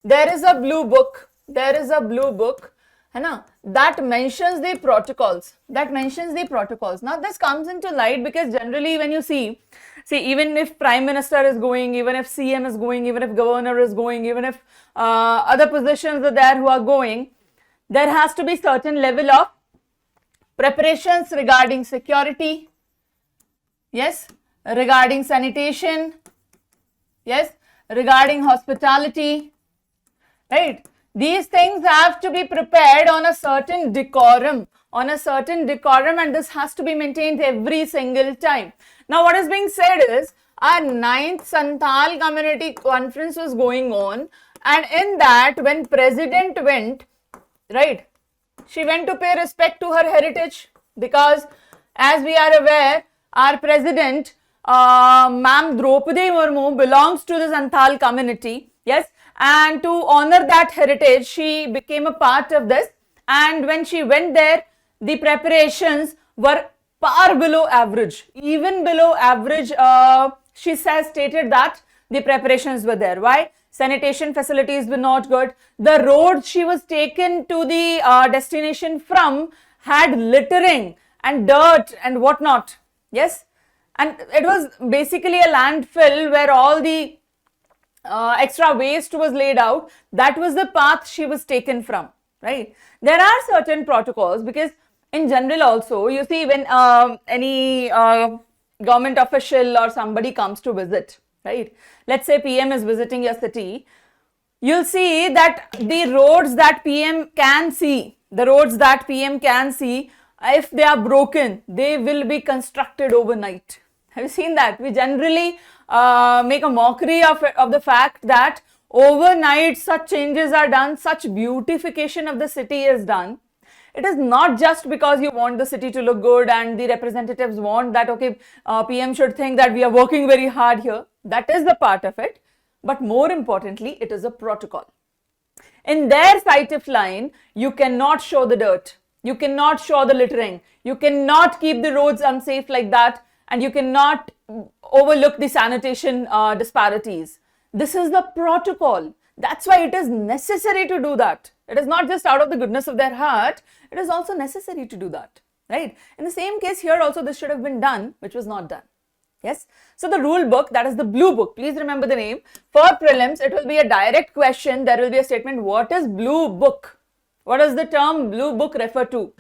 there is a blue book, है ना, that mentions the protocols, Now this comes into light because generally when you see even if Prime Minister is going, even if CM is going, even if Governor is going, even if other positions are there who are going, there has to be certain level of preparations regarding security, yes, regarding sanitation, yes, regarding hospitality, right? These things have to be prepared on a certain decorum, and this has to be maintained every single time. Now, what is being said is, our 9th Santhal Community Conference was going on, and in that, when President went, right, she went to pay respect to her heritage, because as we are aware, our President, Ma'am Draupadi Murmu, belongs to the Santhal community, yes, and to honor that heritage, she became a part of this, and when she went there, the preparations were far below average, even below average. She stated that the preparations were there. Why? Sanitation facilities were not good. The road she was taken to the destination from had littering and dirt and whatnot. Yes, and it was basically a landfill where all the extra waste was laid out. That was the path she was taken from, right? There are certain protocols, because in general also, you see, when any government official or somebody comes to visit, right? Let's say PM is visiting your city, you'll see that the roads that PM can see, if they are broken, they will be constructed overnight. Have you seen that? We generally make a mockery of the fact that overnight such changes are done, such beautification of the city is done. It is not just because you want the city to look good and the representatives want that, okay, PM should think that we are working very hard here. That is the part of it. But more importantly, it is a protocol. In their sight of line, you cannot show the dirt. You cannot show the littering. You cannot keep the roads unsafe like that. And you cannot overlook the sanitation disparities. This is the protocol. That's why it is necessary to do that. It is not just out of the goodness of their heart. It is also necessary to do that, right? In the same case here also, this should have been done, which was not done. Yes. So the rule book, that is the blue book. Please remember the name. For prelims, it will be a direct question. There will be a statement. What is blue book? What does the term blue book refer to?